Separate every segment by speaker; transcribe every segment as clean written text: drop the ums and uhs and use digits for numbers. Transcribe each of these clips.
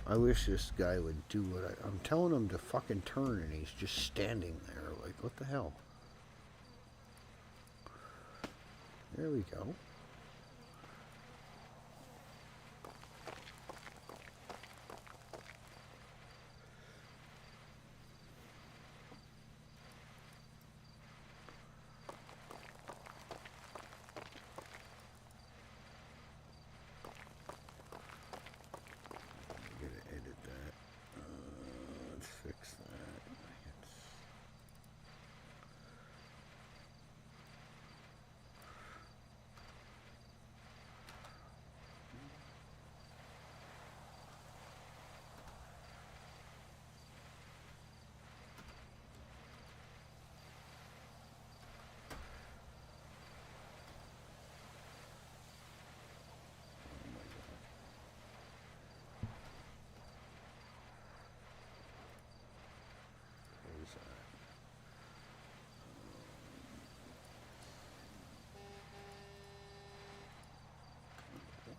Speaker 1: I wish this guy would do what I'm telling him to fucking turn and he's just standing there like, what the hell? There we go.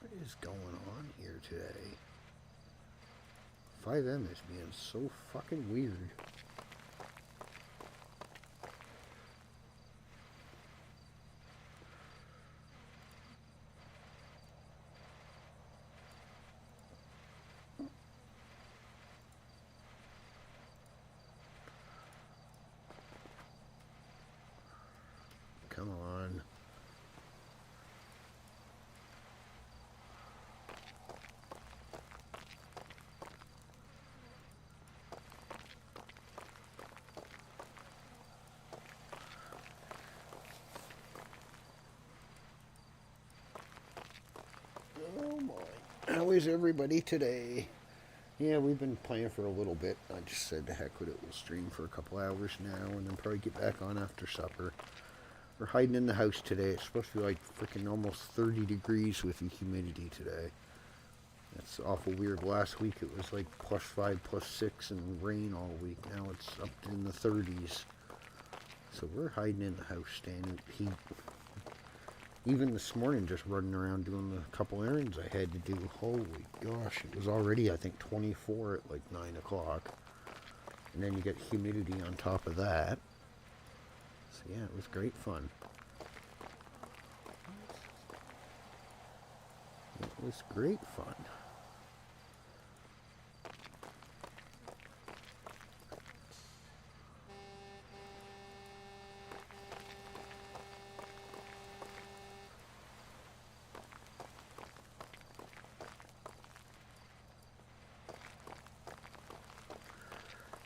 Speaker 1: What is going on here today? 5M is being so fucking weird. Come on. Oh my. How is everybody today? Yeah, we've been playing for a little bit. I just said to heck with it. We'll stream for a couple hours now and then probably get back on after supper. We're hiding in the house today. It's supposed to be like freaking almost 30 degrees with the humidity today. That's awful weird. Last week it was like +5, +6 and rain all week. Now it's up in the 30s. So we're hiding in the house, staying in heat. Even this morning, just running around doing the couple errands I had to do. Holy gosh, it was already, I think, 24 at like 9 o'clock. And then you get humidity on top of that. So yeah, it was great fun. It was great fun.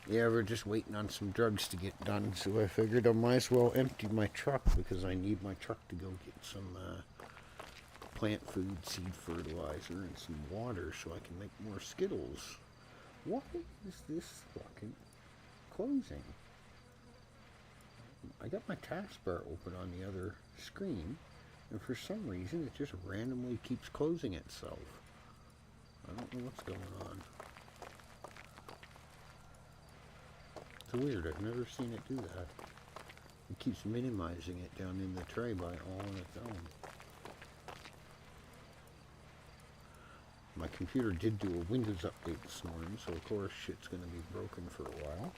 Speaker 1: Yeah, we're just waiting on some drugs to get done, so I figured I might as well empty my truck because I need my truck to go get some plant food, seed fertilizer, and some water so I can make more Skittles. Why is this fucking closing? I got my taskbar open on the other screen, and for some reason it just randomly keeps closing itself. I don't know what's going on. It's weird, I've never seen it do that. It keeps minimizing it down in the tray by all on its own. My computer did do a Windows update this morning, so of course shit's gonna be broken for a while.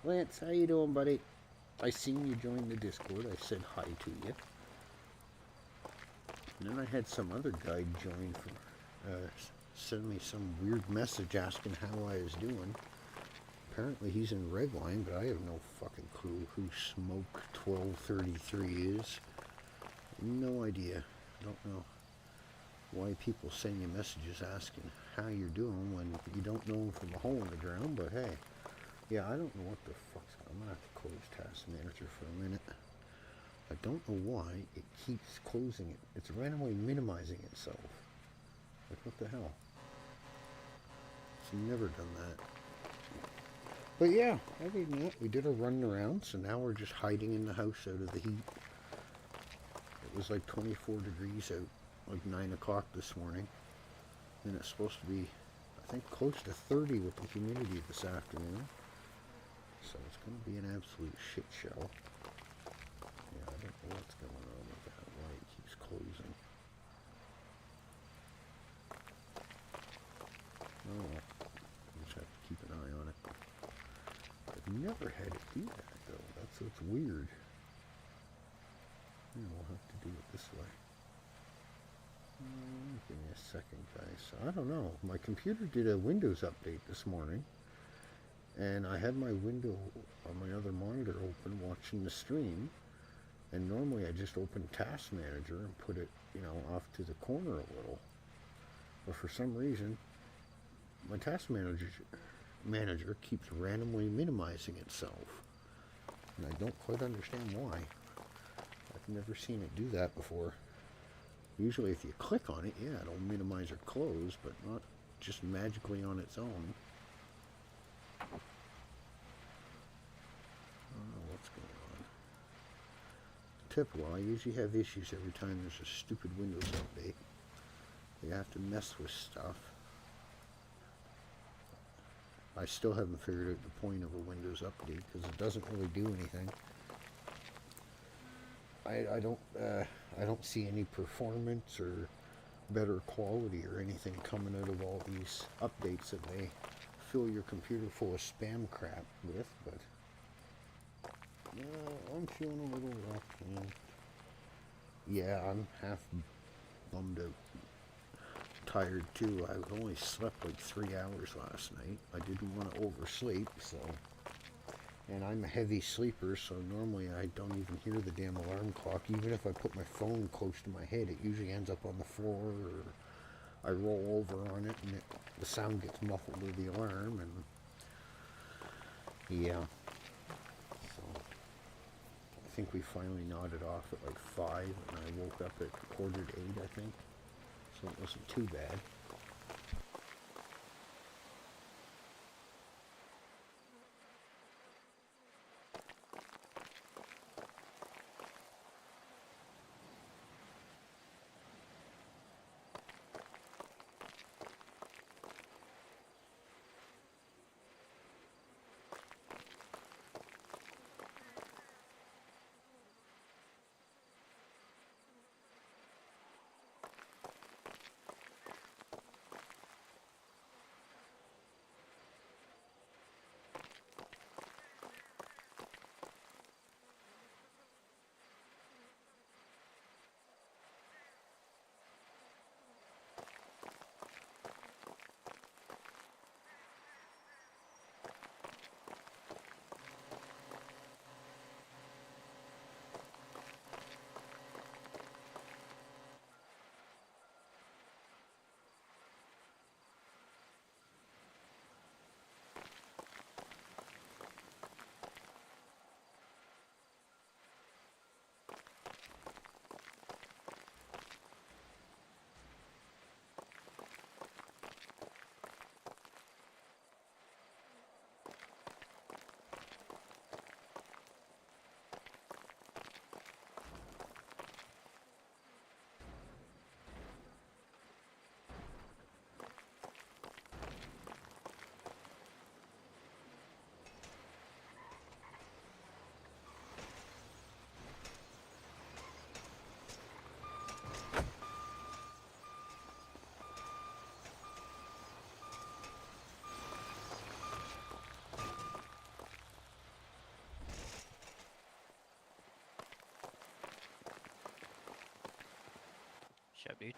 Speaker 1: Lance, how you doing, buddy? I seen you join the Discord. I said hi to you. And then I had some other guy join for send me some weird message asking how I was doing. Apparently he's in Redline, but I have no fucking clue who Smoke 1233 is. No idea. I don't know why people send you messages asking how you're doing when you don't know them from a hole in the ground, but hey. Yeah, I don't know what the fuck's going on. I'm gonna have to close Task Manager for a minute. I don't know why it keeps closing it. It's randomly minimizing itself. Like, what the hell? It's never done that. But yeah, other than that, we did a run around, so now we're just hiding in the house out of the heat. It was like 24 degrees out, like 9 o'clock this morning. And it's supposed to be, I think, close to 30 with the humidity this afternoon. So it's going to be an absolute shit show. Yeah, I don't know what's going on with that, why it keeps closing. Oh well, I just have to keep an eye on it. I've never had it do that though. That's what's weird. Yeah, we'll have to do it this way. Give me a second, guys. So I don't know. My computer did a Windows update this morning, and I had my window on my other monitor open watching the stream, and normally I just open Task Manager and put it, off to the corner a little. But for some reason, my Task Manager keeps randomly minimizing itself, and I don't quite understand why. I've never seen it do that before. Usually if you click on it, yeah, it'll minimize or close, but not just magically on its own. I don't know what's going on. Typical, I usually have issues every time there's a stupid Windows update. You have to mess with stuff. I still haven't figured out the point of a Windows update because it doesn't really do anything. I don't see any performance or better quality or anything coming out of all these updates that they fill your computer full of spam crap with, but I'm feeling a little rough, man. Yeah, I'm half bummed out. Tired too. I only slept like 3 hours last night. I didn't want to oversleep, so. And I'm a heavy sleeper, so normally I don't even hear the damn alarm clock. Even if I put my phone close to my head, it usually ends up on the floor, or I roll over on it, and the sound gets muffled with the alarm, and yeah. So I think we finally nodded off at like 5, and I woke up at 7:45, I think. So it wasn't too bad.
Speaker 2: Shut dude.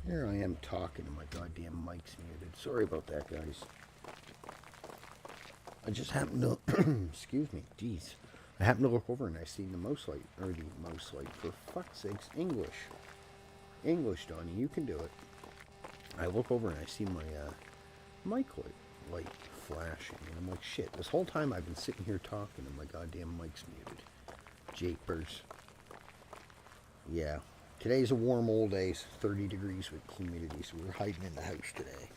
Speaker 1: Here I am talking and my goddamn mic's muted. Sorry about that, guys. I just happened to, excuse me, jeez. I happened to look over and I seen the mouse light, or the mouse light, for fuck's sakes, English. English, Donnie, you can do it. I look over and I see my mic light flashing, and I'm like, shit, this whole time I've been sitting here talking and my goddamn mic's muted. Japers. Yeah. Today's a warm old day, 30 degrees with humidity, so we're hiding in the house today.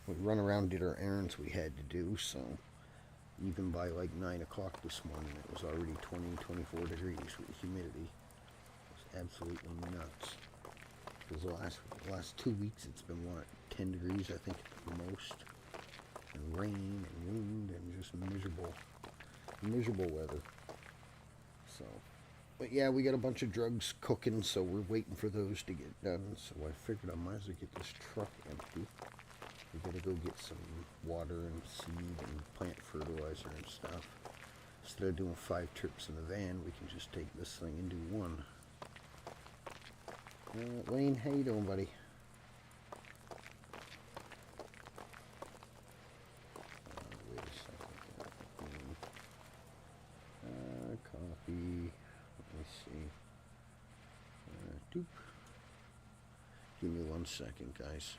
Speaker 1: We run around, did our errands we had to do, so even by like 9 o'clock this morning, it was already 20, 24 degrees with humidity. It was absolutely nuts. Because the last 2 weeks, it's been, what, 10 degrees, I think, at the most. And rain and wind and just miserable weather. So, but yeah, we got a bunch of drugs cooking, so we're waiting for those to get done. So I figured I might as well get this truck empty. We gotta go get some water and seed and plant fertilizer and stuff. Instead of doing 5 trips in the van, we can just take this thing and do one. Wayne, how you doing, buddy? Wait a second. Copy. Let me see. Doop. Give me 1 second, guys.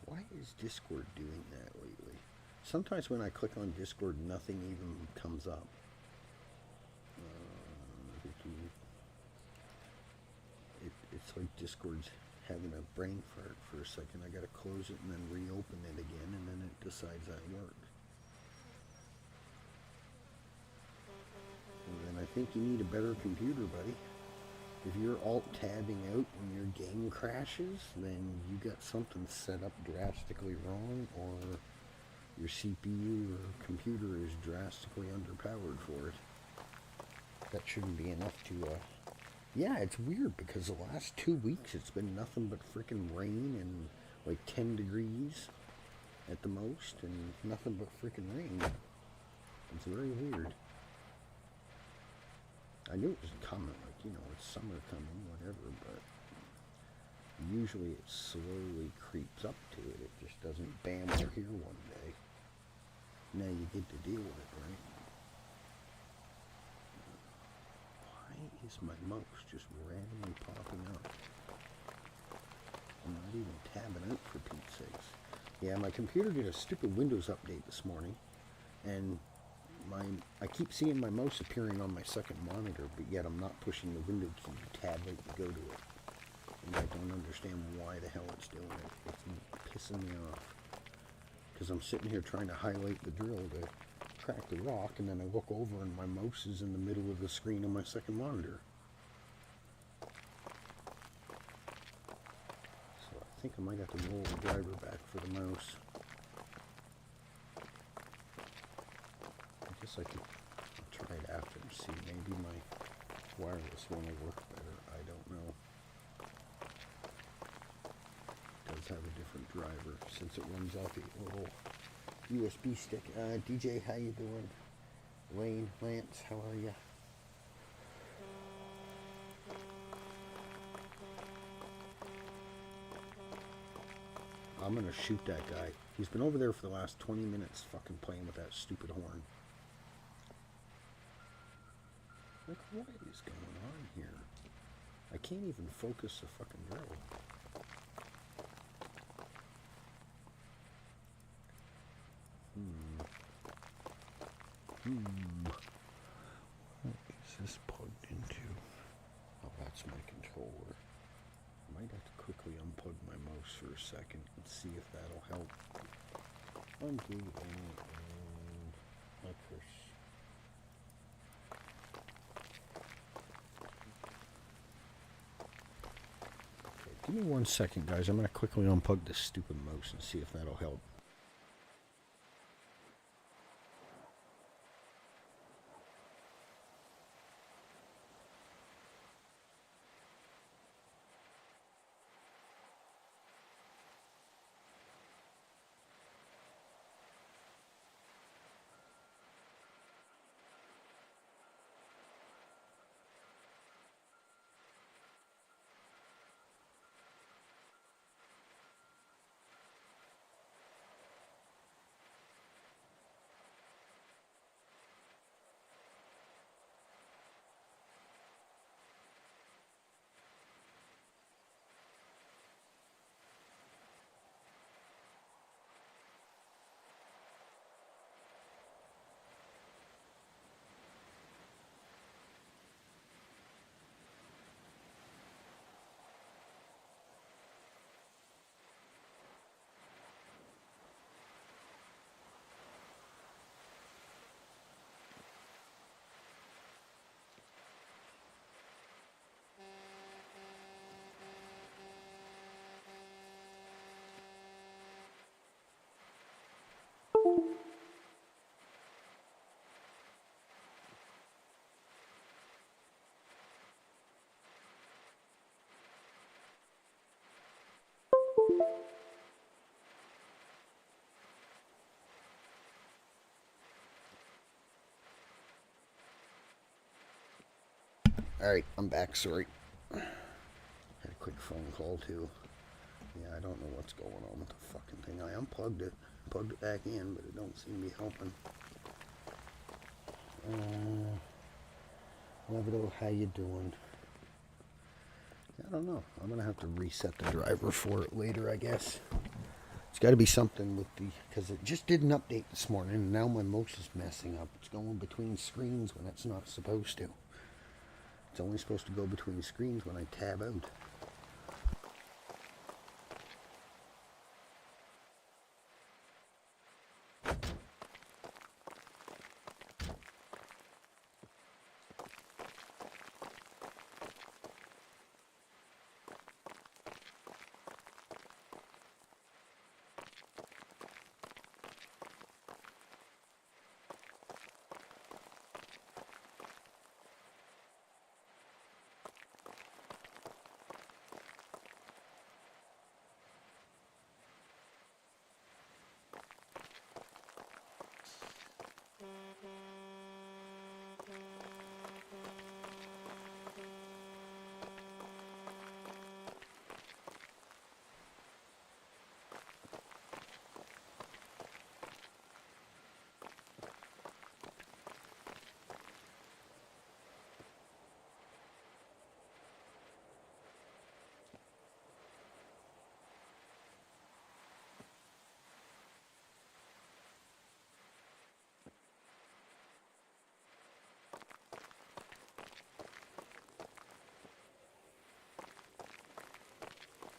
Speaker 1: Why is Discord doing that lately? Sometimes when I click on Discord, nothing even comes up. It's like Discord's having a brain fart for a second. I gotta close it and then reopen it again, and then it decides that worked. And then I think you need a better computer, buddy. If you're alt-tabbing out and your game crashes, then you got something set up drastically wrong, or your CPU or computer is drastically underpowered for it. That shouldn't be enough to, yeah, it's weird because the last 2 weeks it's been nothing but freaking rain and like 10 degrees at the most, and nothing but freaking rain. It's very weird. I knew it was coming, like, you know, it's summer coming, whatever, but usually it slowly creeps up to it. It just doesn't, bam, we're here one day. Now you get to deal with it, right? Why is my mouse just randomly popping up? I'm not even tabbing out, for Pete's sakes. Yeah, my computer did a stupid Windows update this morning, and I keep seeing my mouse appearing on my second monitor, but yet I'm not pushing the window key to tab it to go to it. And I don't understand why the hell it's doing it. It's pissing me off. Because I'm sitting here trying to highlight the drill to crack the rock, and then I look over and my mouse is in the middle of the screen on my second monitor. So I think I might have to roll the driver back for the mouse. I guess I could try it after and see. Maybe my wireless one will work better. I don't know. It does have a different driver since it runs off a little USB stick. DJ, how you doing? Wayne, Lance, how are ya? I'm gonna shoot that guy. He's been over there for the last 20 minutes fucking playing with that stupid horn. Like, what is going on here? I can't even focus the fucking drill. What is this plugged into? Oh, that's my controller. I might have to quickly unplug my mouse for a second and see if that'll help. Undo and my curse. Okay, give me 1 second, guys. I'm going to quickly unplug this stupid mouse and see if that'll help. Alright, I'm back, sorry. Had a quick phone call too. Yeah, I don't know what's going on with the fucking thing. I unplugged it, plugged it back in, but it don't seem to be helping. Levido, how you doing? I don't know. I'm gonna have to reset the driver for it later, I guess. It's got to be something with the, because it just did an update this morning, and now my mouse is messing up. It's going between screens when it's not supposed to. It's only supposed to go between screens when I tab out.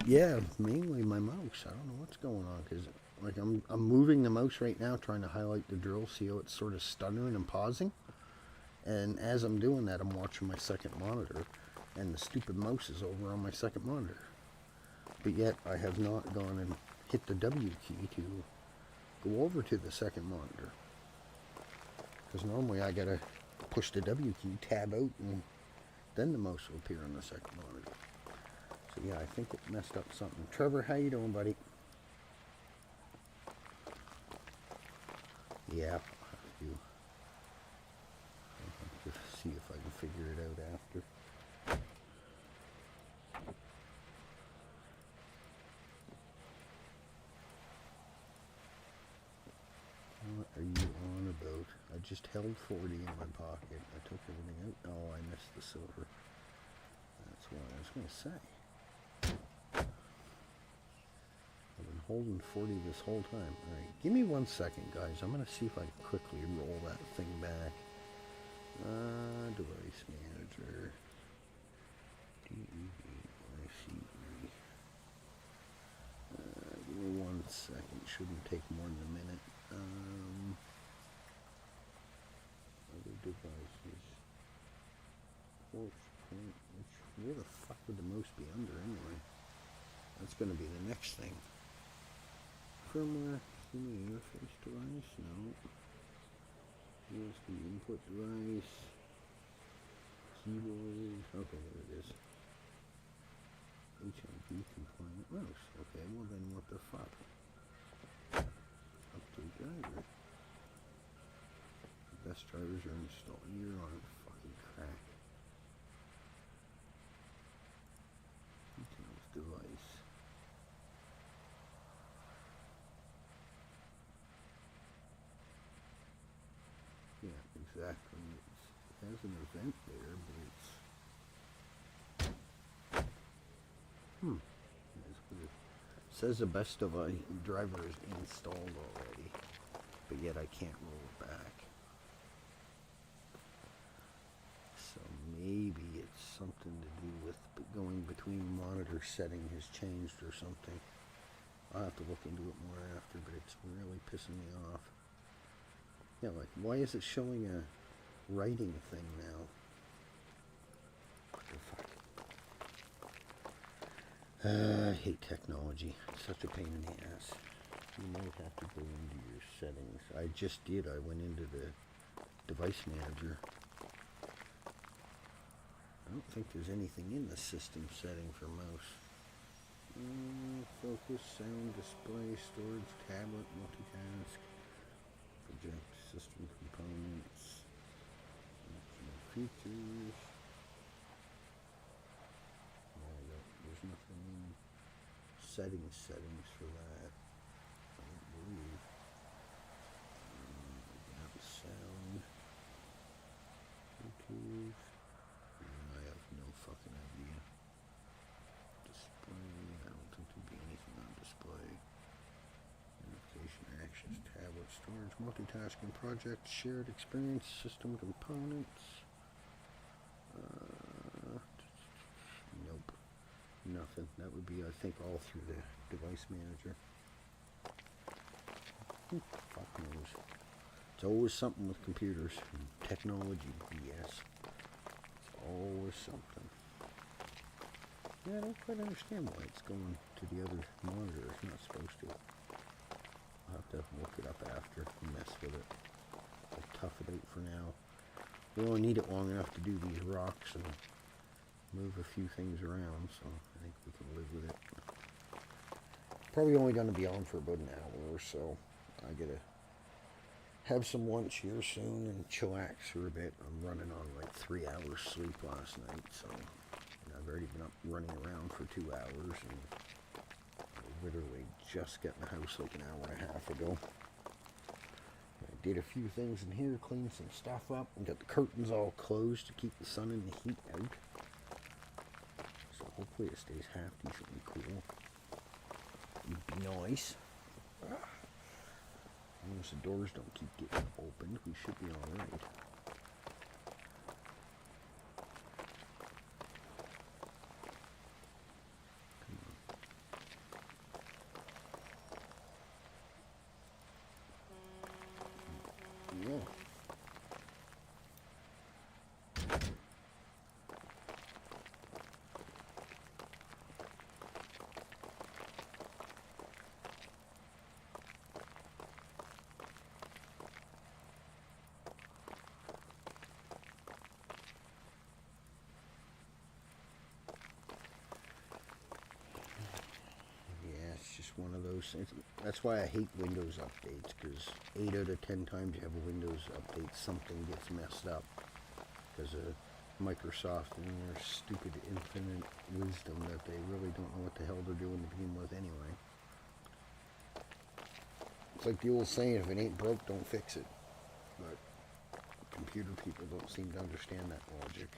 Speaker 1: Yeah, mainly my mouse. I don't know what's going on, because like I'm moving the mouse right now, trying to highlight the drill, see how it's sort of stuttering and pausing. And as I'm doing that, I'm watching my second monitor, and the stupid mouse is over on my second monitor. But yet I have not gone and hit the W key to go over to the second monitor, because normally I gotta push the W key, tab out, and then the mouse will appear on the second monitor. So yeah, I think it messed up something. Trevor, how you doing, buddy? Yeah, I'll just see if I can figure it out after. What are you on about? I just held 40 in my pocket. I took everything out. Oh, I missed the silver. That's what I was going to say. I've been holding 40 this whole time. Alright, give me 1 second, guys. I'm going to see if I can quickly roll that thing back. Device manager. DEV. Give me 1 second. Shouldn't take more than a minute. Other devices. Force point. Where the fuck would the mouse be under anyway? That's going to be the next thing. Firmware. Interface device. No. USB input device. Keyboard. Okay, there it is. HID compliant mouse. Okay, well then what the fuck? Update driver. The best drivers are installed. You're on fucking crack. Details device. Yeah, exactly. It has an event there, but it's it says the best of a driver is installed already, but yet I can't roll it back. So maybe it's something to do with going between monitor setting has changed or something. I'll have to look into it more after, but it's really pissing me off. Yeah, like, why is it showing a writing thing now? What the fuck? I hate technology. It's such a pain in the ass. You might have to go into your settings. I just did. I went into the device manager. I don't think there's anything in the system setting for mouse. Focus, sound, display, storage, tablet, multitask, project, system components, optional features. There's nothing in settings for that, I don't believe. Sound, Bluetooth, I have no fucking idea. Display, I don't think there'd be anything on display. Notification, actions, tablet, storage, multitasking, project, shared experience, system components. Nope, nothing. That would be, I think, all through the device manager. Fuck knows. It's always something with computers and technology BS. It's always something. Yeah, I don't quite understand why it's going to the other monitor. It's not supposed to. I'll have to look it up after and mess with it. I'll tough it out for now. We only need it long enough to do these rocks and move a few things around, so I think we can live with it. Probably only going to be on for about an hour or so. I gotta have some lunch here soon and chillax for a bit. I'm running on like 3 hours sleep last night, so I've already been up running around for 2 hours, and I literally just got in the house like an hour and a half ago. I did a few things in here, cleaned some stuff up, and got the curtains all closed to keep the sun and the heat out. So hopefully it stays half decently cool. It'd be nice. As long as the doors don't keep getting opened, we should be alright. Yeah. One of those things. That's why I hate Windows updates, because 8 out of 10 times you have a Windows update, something gets messed up because of Microsoft and their stupid infinite wisdom that they really don't know what the hell they're doing to begin with anyway. It's like the old saying, if it ain't broke, don't fix it. But computer people don't seem to understand that logic.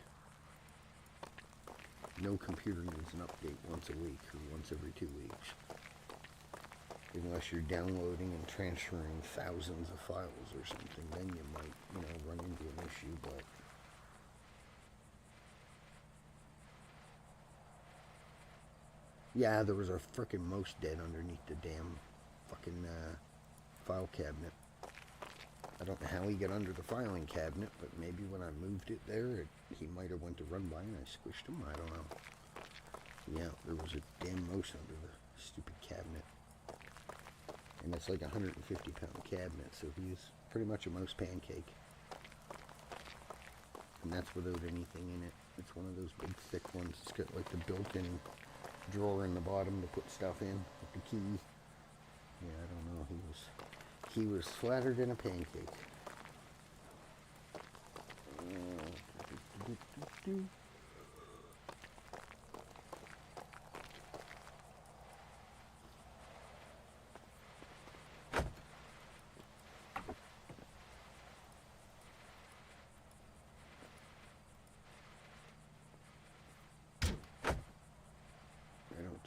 Speaker 1: No computer needs an update once a week or once every 2 weeks. Unless you're downloading and transferring thousands of files or something, then you might, run into an issue, but yeah, there was a frickin' mouse dead underneath the damn fucking file cabinet. I don't know how he got under the filing cabinet, but maybe when I moved it there, he might have went to run by and I squished him, I don't know. Yeah, there was a damn mouse under the stupid cabinet. And it's like a 150-pound cabinet, so he's pretty much a mouse pancake. And that's without anything in it. It's one of those big thick ones. It's got like the built-in drawer in the bottom to put stuff in with the key. Yeah, I don't know. He was flattered in a pancake.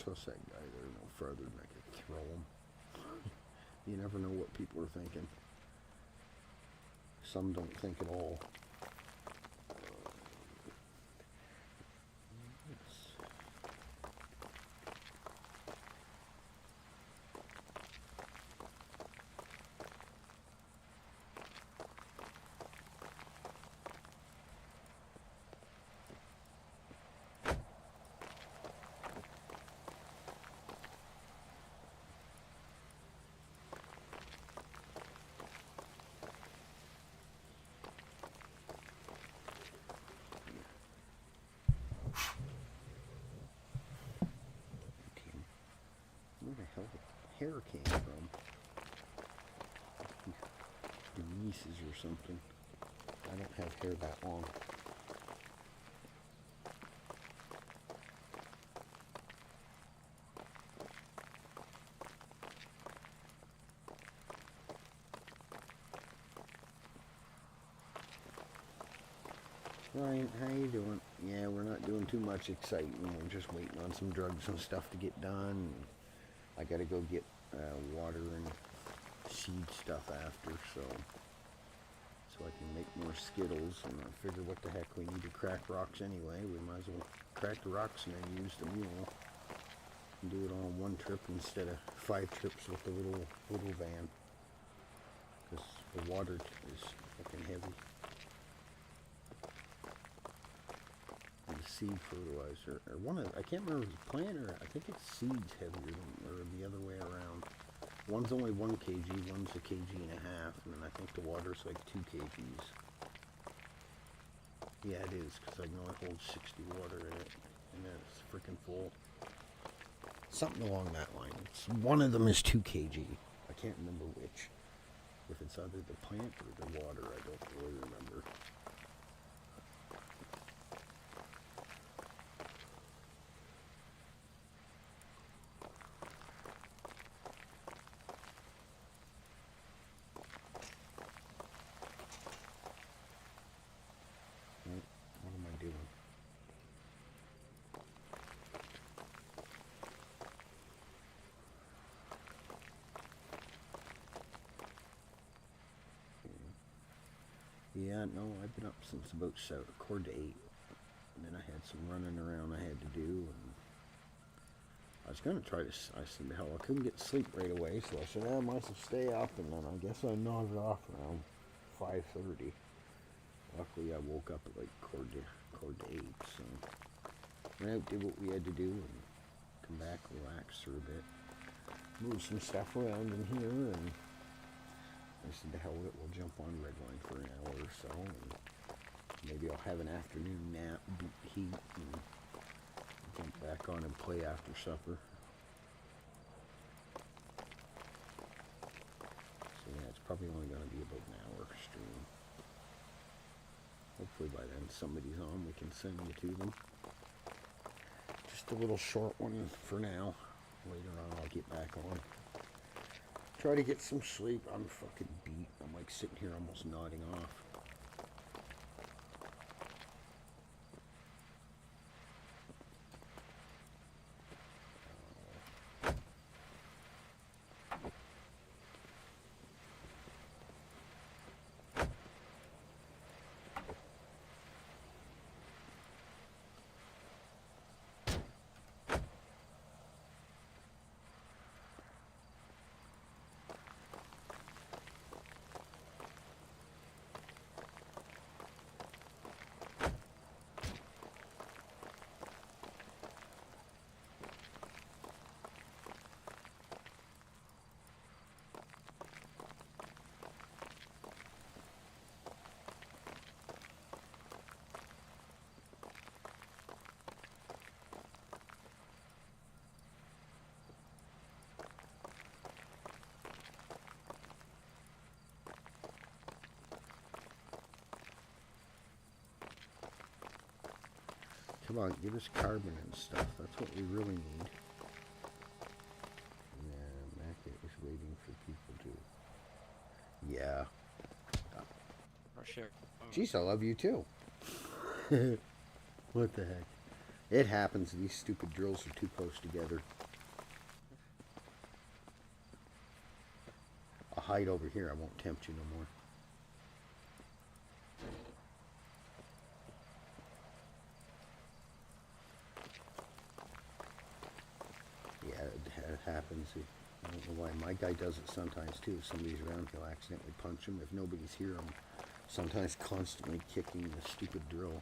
Speaker 1: Trust that guy there no further than I could throw him. You never know what people are thinking. Some don't think at all. pieces or something. I don't have hair that long. Ryan, how you doing? Yeah, we're not doing too much exciting. We're just waiting on some drugs and stuff to get done. I gotta go get water and seed stuff after, so I can make more Skittles. And I figure what the heck, we need to crack rocks anyway. We might as well crack the rocks and then use the mule and do it all in one trip instead of 5 trips with the little van. Because the water is fucking heavy. Seed fertilizer, or one of, I can't remember if it's plant or, I think it's seeds heavier than, or the other way around. One's only 1 kg, one's 1.5 kg, and then I think the water's like 2 kgs. Yeah, it is, because I know it holds 60 water in it, and then it's freaking full. Something along that line. One of them is 2 kg. I can't remember which. If it's either the plant or the water, I don't really remember. What am I doing? Yeah, no, I've been up since about 7:15 to 8. And then I had some running around I had to do, and I was going to try to, I said, hell, I couldn't get sleep right away, so I said, I might as well stay up, and then I guess I nodded off around 5:30. Luckily, I woke up at like quarter to 8, so went out, did what we had to do, and come back, relax for a bit, move some stuff around in here, and I said, to hell with it, we'll jump on Redline for an hour or so, and maybe I'll have an afternoon nap, beat the heat, and jump back on and play after supper. So yeah, it's probably only going to be about an hour stream. Hopefully by then somebody's on, we can send you to them. Just a little short one for now. Later on I'll get back on. Try to get some sleep. I'm fucking beat. I'm like sitting here almost nodding off. Come on, give us carbon and stuff. That's what we really need. Yeah, Mac is waiting for people to... Yeah.
Speaker 2: For sure.
Speaker 1: Jeez, I love you too. What the heck? It happens. These stupid drills are too close together. I'll hide over here. I won't tempt you no more. Yeah, it happens. I don't know why. My guy does it sometimes too. If somebody's around, he'll accidentally punch him. If nobody's here, I'm sometimes constantly kicking the stupid drill.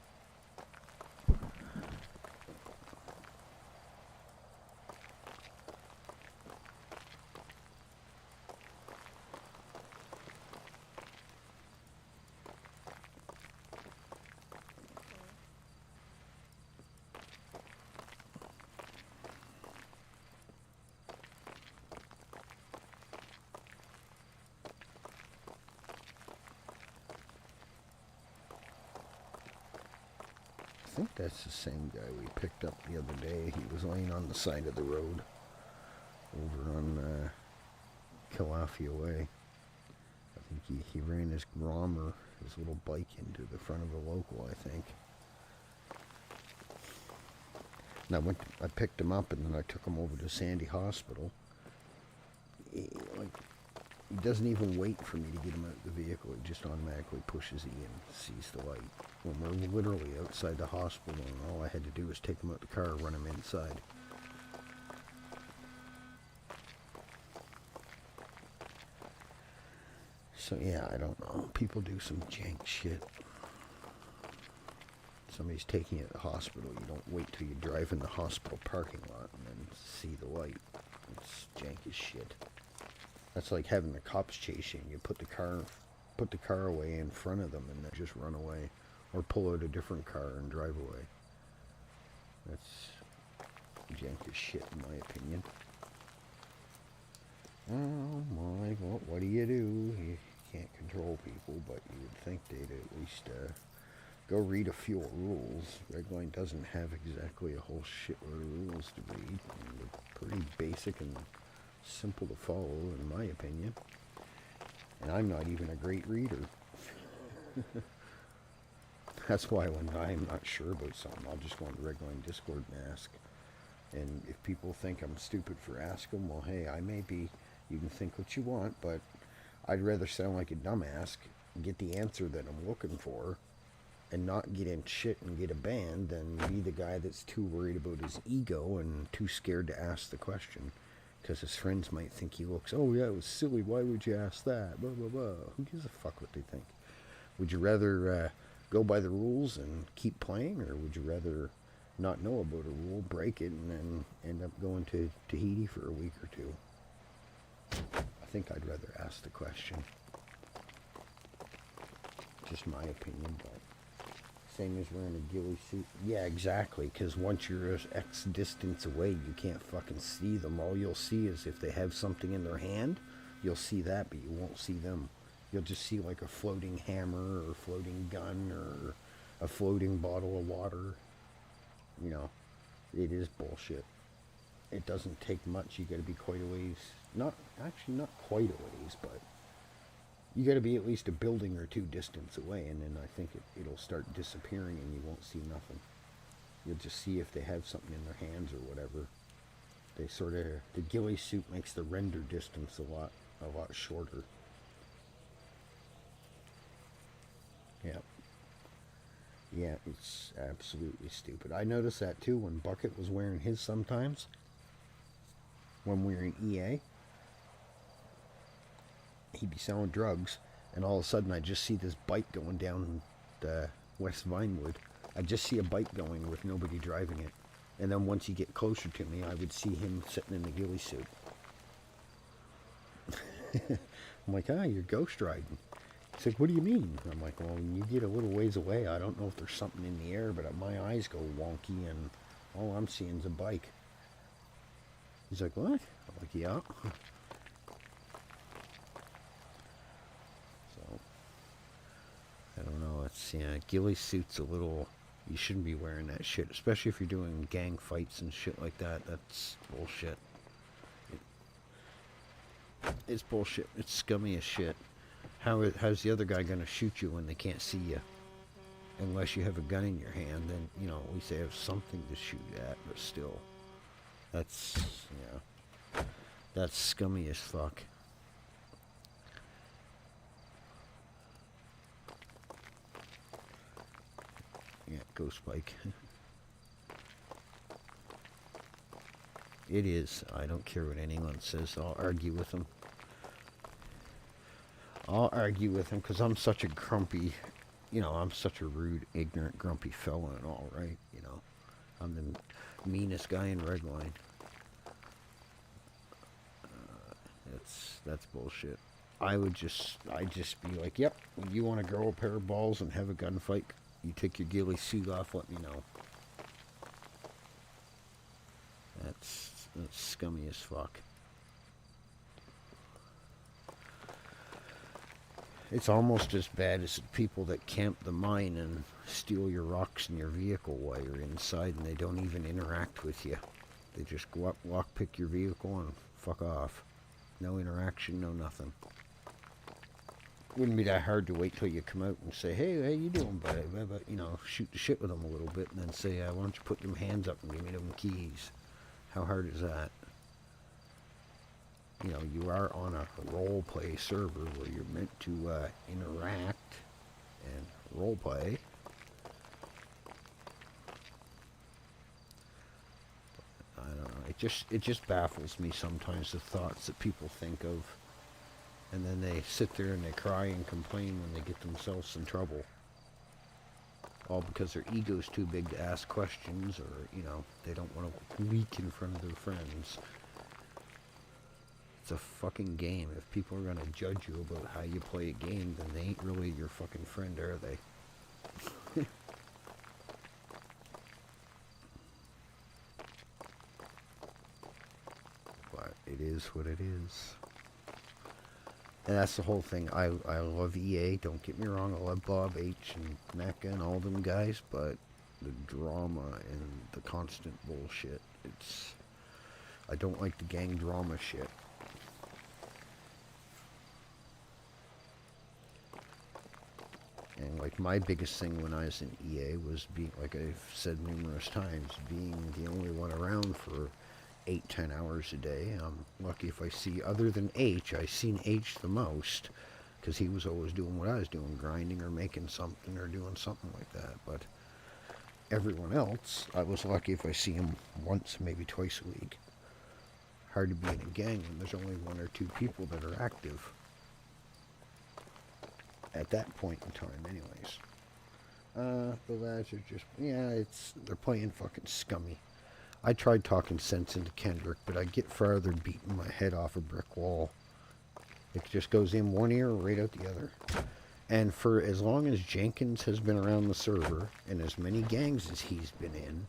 Speaker 1: think that's the same guy we picked up the other day. He was laying on the side of the road over on Kilafia Way. I think he ran his Grom or his little bike into the front of a local, I think. And I picked him up and then I took him over to Sandy Hospital. He doesn't even wait for me to get him out of the vehicle. He just automatically pushes E and sees the light. When we're literally outside the hospital and all I had to do was take him out the car and run him inside. So yeah, I don't know. People do some jank shit. Somebody's taking you to the hospital. You don't wait till you drive in the hospital parking lot and then see the light. It's jank as shit. That's like having the cops chase you. You put the car away in front of them and then just run away, or pull out a different car and drive away. That's jank as shit in my opinion. Oh my, well, what do? You can't control people, but you would think they'd at least go read a few rules. Redline doesn't have exactly a whole shitload of rules to read. And they're pretty basic and simple to follow, in my opinion. And I'm not even a great reader. That's why when I'm not sure about something, I'll just go on the Redline Discord and ask. And if people think I'm stupid for asking, well, hey, I may be. You can think what you want, but I'd rather sound like a dumbass, get the answer that I'm looking for, and not get in shit and get a ban than be the guy that's too worried about his ego and too scared to ask the question. Because his friends might think he looks, oh yeah, it was silly, why would you ask that? Blah, blah, blah. Who gives a fuck what they think? Would you rather go by the rules and keep playing, or would you rather not know about a rule, break it, and then end up going to Tahiti for a week or two? I think I'd rather ask the question. Just my opinion, but same as wearing a ghillie suit. Yeah, exactly, because once you're X distance away, you can't fucking see them. All you'll see is if they have something in their hand, you'll see that, but you won't see them. You'll just see like a floating hammer or a floating gun or a floating bottle of water. You know, it is bullshit. It doesn't take much. You got to be quite a ways. Not quite a ways, but you got to be at least a building or two distance away, and then I think it'll start disappearing and you won't see nothing. You'll just see if they have something in their hands or whatever. They sort of, the ghillie suit makes the render distance a lot shorter. Yeah. Yeah, it's absolutely stupid. I noticed that too when Bucket was wearing his sometimes. When we were in EA, he'd be selling drugs, and all of a sudden I just see this bike going down the West Vinewood. I just see a bike going with nobody driving it. And then once he get closer to me, I would see him sitting in the ghillie suit. I'm like, you're ghost riding. He's like, what do you mean? I'm like, well, when you get a little ways away, I don't know if there's something in the air, but my eyes go wonky, and all I'm seeing is a bike. He's like, what? I'm like, yeah. So, I don't know. It's, yeah, ghillie suit's a little, you shouldn't be wearing that shit, especially if you're doing gang fights and shit like that. That's bullshit. It's bullshit. It's scummy as shit. How's the other guy going to shoot you when they can't see you? Unless you have a gun in your hand, then, you know, at least they have something to shoot at, but still. That's, yeah. That's scummy as fuck. Yeah, ghost bike. It is. I don't care what anyone says. I'll argue with them. I'll argue with him because I'm such a grumpy, you know, I'm such a rude, ignorant, grumpy fella and all, right? You know, I'm the meanest guy in Redline. That's bullshit. I'd just be like, yep, when you want to grow a pair of balls and have a gunfight, you take your ghillie suit off, let me know. That's scummy as fuck. It's almost as bad as the people that camp the mine and steal your rocks and your vehicle while you're inside, and they don't even interact with you. They just go up, lockpick your vehicle, and fuck off. No interaction, no nothing. Wouldn't be that hard to wait till you come out and say, hey, how you doing, buddy? But, you know, shoot the shit with them a little bit and then say, why don't you put them hands up and give me them keys? How hard is that? You know, you are on a role play server where you're meant to interact and role play. I don't know. It just baffles me sometimes, the thoughts that people think of. And then they sit there and they cry and complain when they get themselves in trouble. All because their ego's too big to ask questions, or, you know, they don't want to leak in front of their friends. It's a fucking game. If people are going to judge you about how you play a game, then they ain't really your fucking friend, are they? But it is what it is. And that's the whole thing. I love EA, don't get me wrong. I love Bob H. and Mecca and all them guys, but the drama and the constant bullshit, I don't like the gang drama shit. And like my biggest thing when I was in EA was being, like I've said numerous times, being the only one around for 8-10 hours a day. I'm lucky if I see, other than H, I've seen H the most, because he was always doing what I was doing, grinding or making something or doing something like that. But everyone else, I was lucky if I see him once, maybe twice a week. Hard to be in a gang when there's only 1 or 2 people that are active. At that point in time, anyways. The lads are just, they're playing fucking scummy. I tried talking sense into Kendrick, but I get farther beating my head off a brick wall. It just goes in one ear, right out the other. And for as long as Jenkins has been around the server, and as many gangs as he's been in,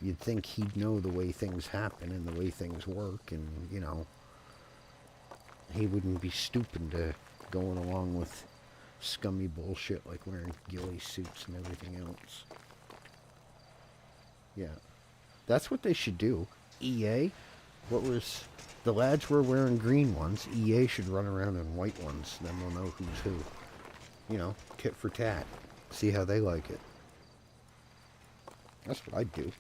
Speaker 1: you'd think he'd know the way things happen and the way things work, and, you know, he wouldn't be stooping to going along with scummy bullshit like wearing ghillie suits and everything else. Yeah. That's what they should do. EA, the lads were wearing green ones. EA should run around in white ones. Then we'll know who's who. You know, tit for tat. See how they like it. That's what I'd do.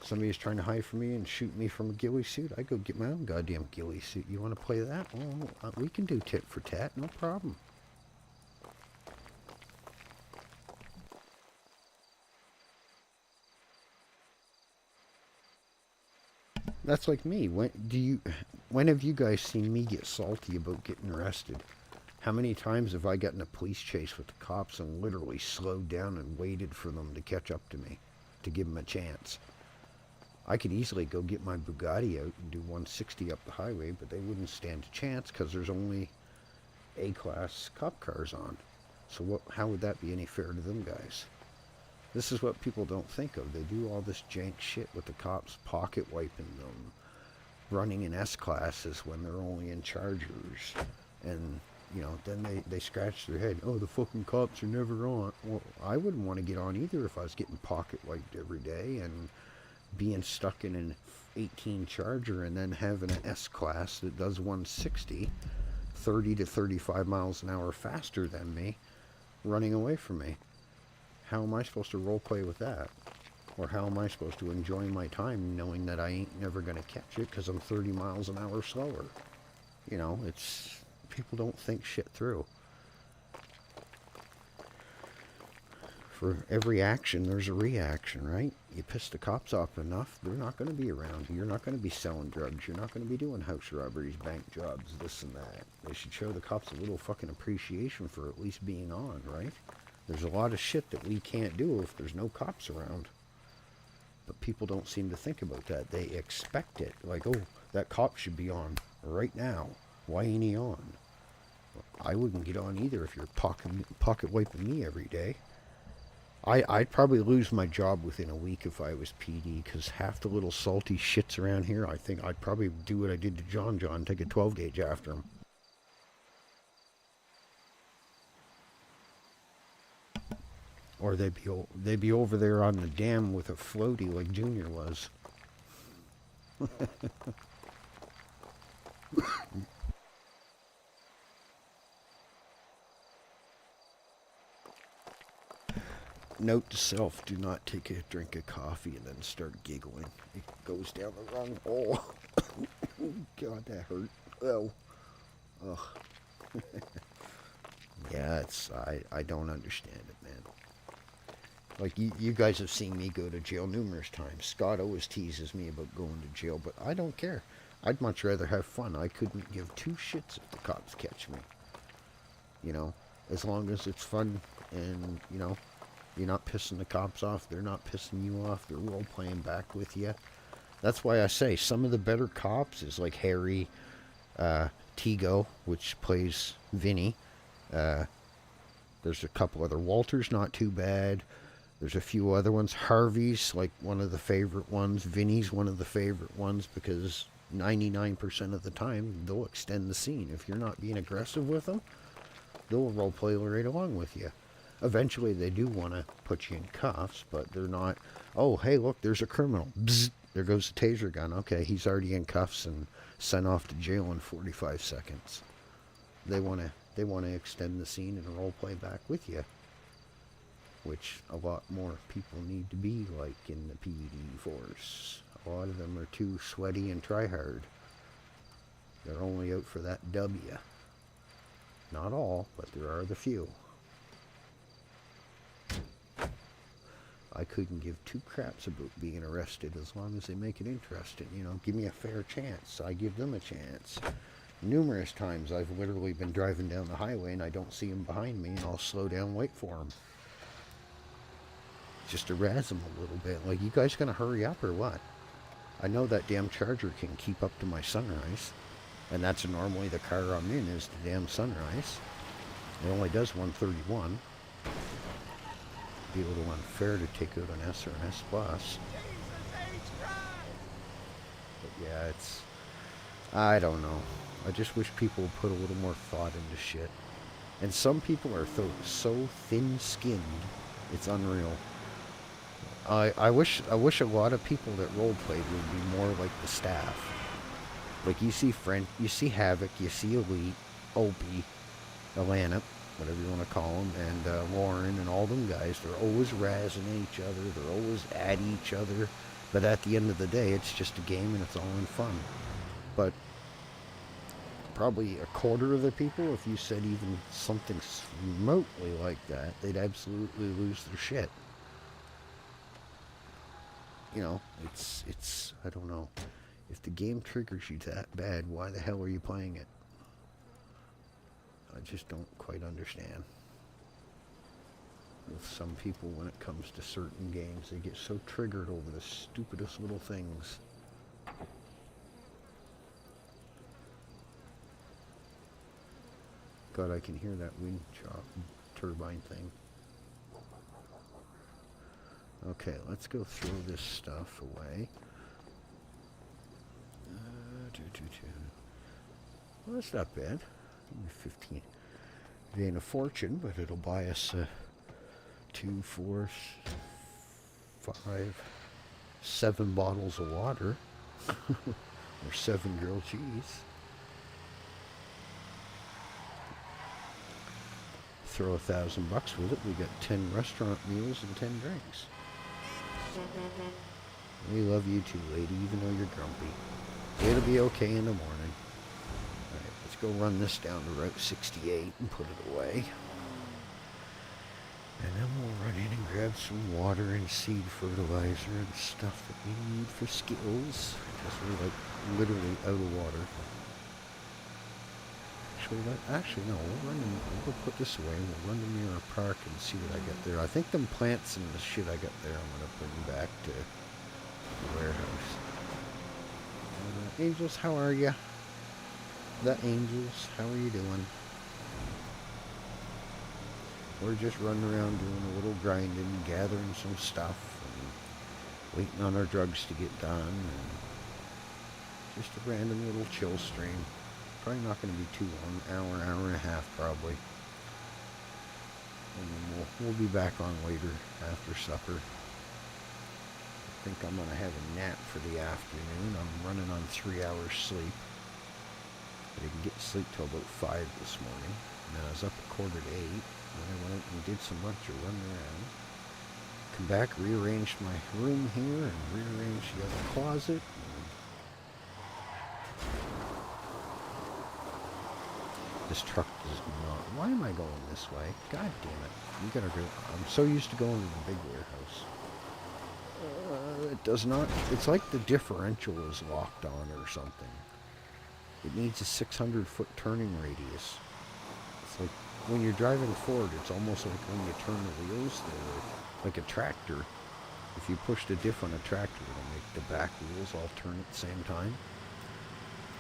Speaker 1: Somebody's trying to hide from me and shoot me from a ghillie suit. I go get my own goddamn ghillie suit. You want to play that? Well, we can do tit for tat, no problem. That's like me. When have you guys seen me get salty about getting arrested? How many times have I gotten a police chase with the cops and literally slowed down and waited for them to catch up to me, to give them a chance? I could easily go get my Bugatti out and do 160 up the highway, but they wouldn't stand a chance because there's only A-class cop cars on. So how would that be any fair to them guys? This is what people don't think of. They do all this jank shit with the cops pocket wiping them, running in S-classes when they're only in Chargers. And, you know, then they scratch their head. Oh, the fucking cops are never on. Well, I wouldn't want to get on either if I was getting pocket wiped every day and being stuck in an 18 Charger and then having an S-class that does 160, 30 to 35 miles an hour faster than me, running away from me. How am I supposed to roleplay with that? Or how am I supposed to enjoy my time knowing that I ain't never going to catch it because I'm 30 miles an hour slower? You know, people don't think shit through. For every action, there's a reaction, right? You piss the cops off enough, they're not going to be around. You're not going to be selling drugs. You're not going to be doing house robberies, bank jobs, this and that. They should show the cops a little fucking appreciation for at least being on, right? There's a lot of shit that we can't do if there's no cops around. But people don't seem to think about that. They expect it. Like, oh, that cop should be on right now. Why ain't he on? I wouldn't get on either if you're pocket wiping me every day. I'd probably lose my job within a week if I was PD, because half the little salty shits around here, I think I'd probably do what I did to John, take a 12 gauge after him. Or they'd be over there on the dam with a floaty like Junior was. Note to self, do not take a drink of coffee and then start giggling. It goes down the wrong hole. God, that hurt. Oh. Ugh. Yeah, I don't understand it, man. Like, you guys have seen me go to jail numerous times. Scott always teases me about going to jail, but I don't care. I'd much rather have fun. I couldn't give two shits if the cops catch me. You know, as long as it's fun and, you know, you're not pissing the cops off, they're not pissing you off, they're role-playing back with you. That's why I say some of the better cops is like Harry, Tigo, which plays Vinny. There's a couple other. Walter's not too bad. There's a few other ones. Harvey's like one of the favorite ones. Vinny's one of the favorite ones because 99% of the time they'll extend the scene. If you're not being aggressive with them, they'll roleplay right along with you. Eventually they do want to put you in cuffs, but they're not, oh, hey, look, there's a criminal. Bzz, there goes the taser gun. Okay, he's already in cuffs and sent off to jail in 45 seconds. They want to extend the scene and roleplay back with you, which a lot more people need to be like in the PD force. A lot of them are too sweaty and try hard. They're only out for that W. Not all, but there are the few. I couldn't give two craps about being arrested as long as they make it interesting. You know, give me a fair chance. I give them a chance. Numerous times I've literally been driving down the highway and I don't see them behind me and I'll slow down, wait for them. Just to razz them a little bit. Like, you guys gonna hurry up or what? I know that damn Charger can keep up to my Sunrise. And that's normally the car I'm in is the damn Sunrise. It only does 131. Be a little unfair to take out an S or an S Plus. But yeah, it's... I don't know. I just wish people would put a little more thought into shit. And some people are so thin-skinned, it's unreal. I wish a lot of people that roleplayed would be more like the staff. Like, you see Havoc, you see Elite, Opie, Alana, whatever you want to call them, and Lauren and all them guys. They're always razzing each other. They're always at each other. But at the end of the day, it's just a game and it's all in fun. But probably a quarter of the people, if you said even something remotely like that, they'd absolutely lose their shit. You know, it's I don't know. If the game triggers you that bad, why the hell are you playing it? I just don't quite understand. With some people, when it comes to certain games, they get so triggered over the stupidest little things. God, I can hear that wind turbine thing. Okay, let's go throw this stuff away. Well, that's not bad. 15. It ain't a fortune, but it'll buy us 2, 4, 5, 7 bottles of water. Or 7 grilled cheese. Throw $1,000 with it, we got 10 restaurant meals and 10 drinks. We love you too, lady, even though you're grumpy. It'll be okay in the morning. Alright, let's go run this down to Route 68 and put it away. And then we'll run in and grab some water and seed fertilizer and stuff that we need for skills. Because we're like literally out of water. Actually, no, we'll put this away. We'll run to near our park and see what I get there. I think them plants and the shit I got there I'm going to bring back to the warehouse. Angels, how are you? The Angels, how are you doing? We're just running around doing a little grinding, gathering some stuff, and waiting on our drugs to get done, and just a random little chill stream. Probably not going to be too long, hour and a half probably. And then we'll be back on later after supper. I think I'm going to have a nap for the afternoon. I'm running on 3 hours sleep. I didn't get to sleep till about 5 this morning. And then I was up at 7:45. Then I went out and did some bunch of running around. Come back, rearranged my room here and rearranged the other closet. This truck does not. Why am I going this way? God damn it. You gotta go. I'm so used to going to the big warehouse. It does not. It's like the differential is locked on or something. It needs a 600-foot turning radius. It's like when you're driving Ford, it's almost like when you turn the wheels, they're like a tractor. If you push the diff on a tractor, it'll make the back wheels all turn at the same time.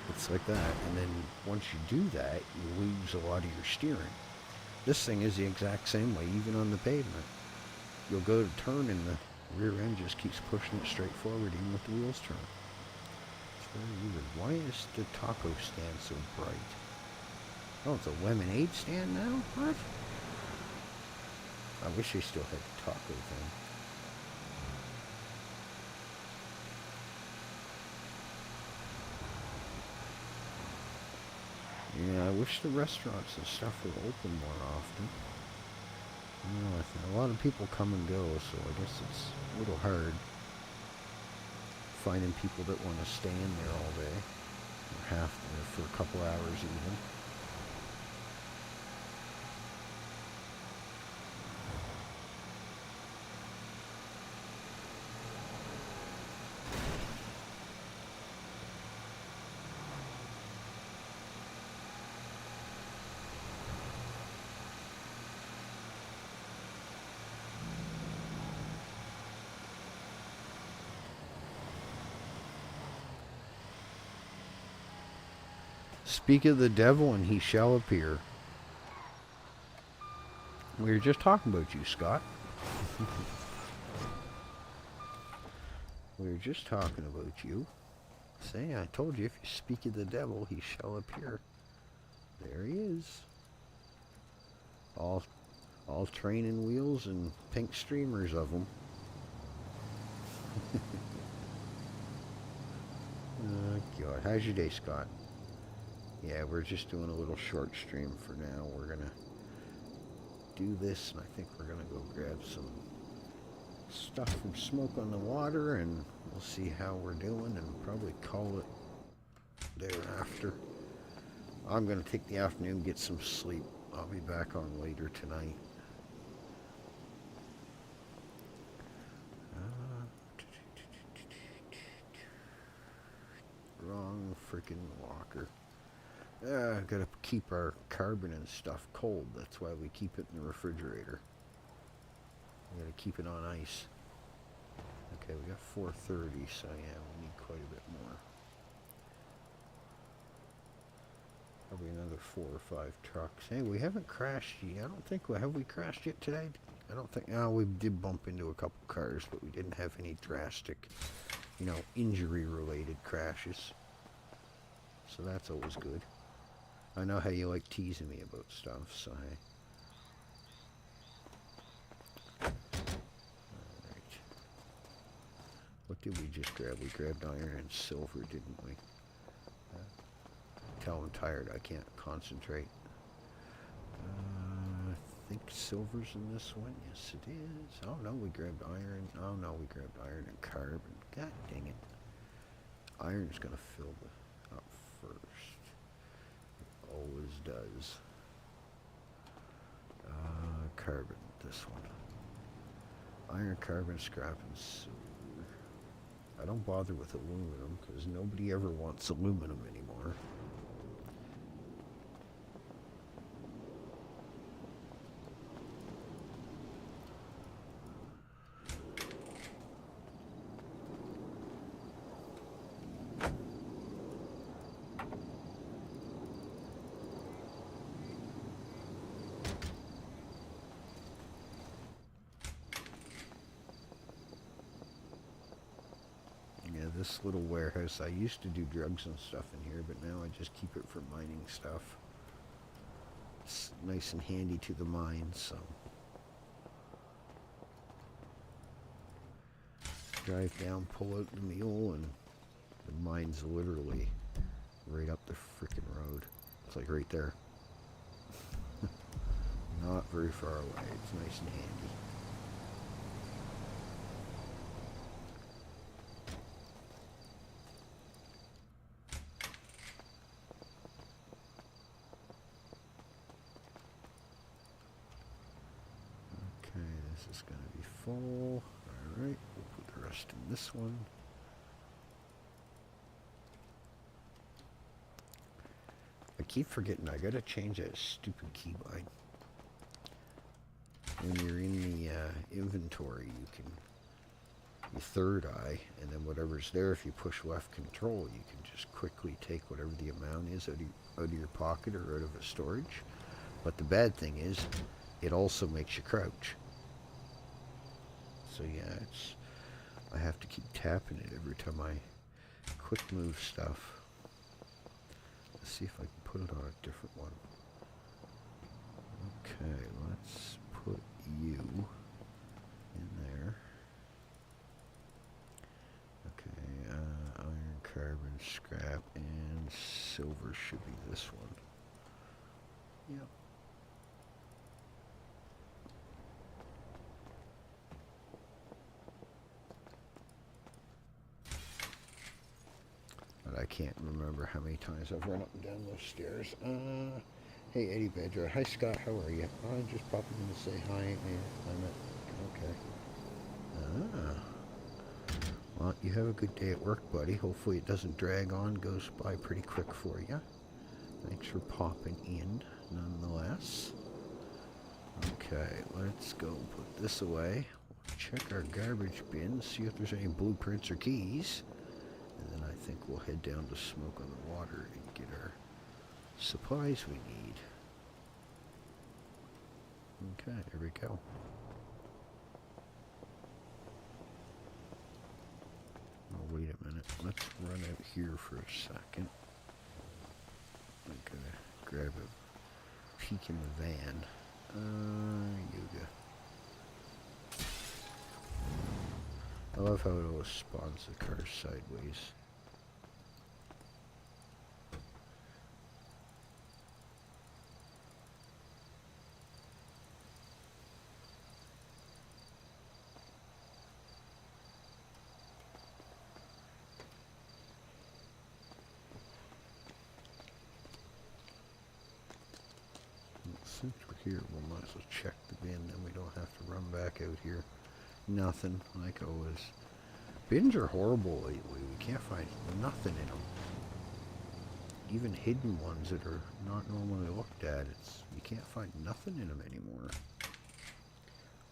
Speaker 1: It's like that, and then once you do that, you lose a lot of your steering. This thing is the exact same way, even on the pavement. You'll go to turn and the rear end just keeps pushing it straight forward, even with the wheels turn. It's very weird. Why is the taco stand so bright? Oh, it's a lemonade stand now? What? I wish they still had the taco thing. Yeah, I wish the restaurants and stuff would open more often. You know, I think a lot of people come and go, so I guess it's a little hard finding people that want to stay in there all day, or half there for a couple hours even. Speak of the devil and he shall appear. We were just talking about you, Scott. We were just talking about you. Say, I told you, if you speak of the devil, he shall appear. There he is. All training wheels and pink streamers of them. Oh, God. How's your day, Scott? Yeah, we're just doing a little short stream for now. We're going to do this, and I think we're going to go grab some stuff from Smoke on the Water, and we'll see how we're doing, and probably call it thereafter. I'm going to take the afternoon, get some sleep. I'll be back on later tonight. Wrong freaking walker. Gotta keep our carbon and stuff cold. That's why we keep it in the refrigerator. We gotta keep it on ice. Okay, we got 4:30, so yeah, we need quite a bit more. Probably another 4 or 5 trucks. Hey, we haven't crashed yet. I don't think have we crashed yet today? I don't think. No, we did bump into a couple cars, but we didn't have any drastic, injury-related crashes. So that's always good. I know how you like teasing me about stuff, so hey. Alright. What did we just grab? We grabbed iron and silver, didn't we? Tell I'm tired, I can't concentrate. I think silver's in this one. Yes, it is. Oh no, we grabbed iron. Oh no, we grabbed iron and carbon. God dang it. Iron's gonna fill up first. Always does. Carbon, this one. Iron, carbon, scrap, and silver. I don't bother with aluminum because nobody ever wants aluminum anymore. This little warehouse, I used to do drugs and stuff in here, but now I just keep it for mining stuff. It's nice and handy to the mine, so drive down, pull out the mule, and the mine's literally right up the frickin' road. It's like right there. Not very far away. It's nice and handy. Okay, this is going to be full. Alright, we'll put the rest in this one. I keep forgetting I gotta change that stupid keybind. When you're in the inventory, you can, your third eye, and then whatever's there, if you push left control, you can just quickly take whatever the amount is out of your pocket or out of a storage. But the bad thing is, it also makes you crouch. So yeah, I have to keep tapping it every time I quick move stuff. Let's see if I can put it on a different one. Okay, let's put you in there. Okay, iron, carbon, scrap, and silver should be this one. Yep. But I can't remember how many times I've run up and down those stairs. Hey, Eddie Badger. Hi, Scott. How are you? I'm just popping in to say hi. And I'm at... Okay. Well, you have a good day at work, buddy. Hopefully it doesn't drag on, goes by pretty quick for you. Thanks for popping in, nonetheless. Okay, let's go put this away. Check our garbage bin, see if there's any blueprints or keys. And then I think we'll head down to Smoke on the Water and get our supplies we need. Okay, here we go. Oh, wait a minute. Let's run out here for a second. I'm gonna grab a peek in the van. Yoga. I love how it always spawns the car sideways. Since we're here, we might as well check the bin, then we don't have to run back out here. Nothing, like always. Bins are horrible lately. We can't find nothing in them. Even hidden ones that are not normally looked at, you can't find nothing in them anymore.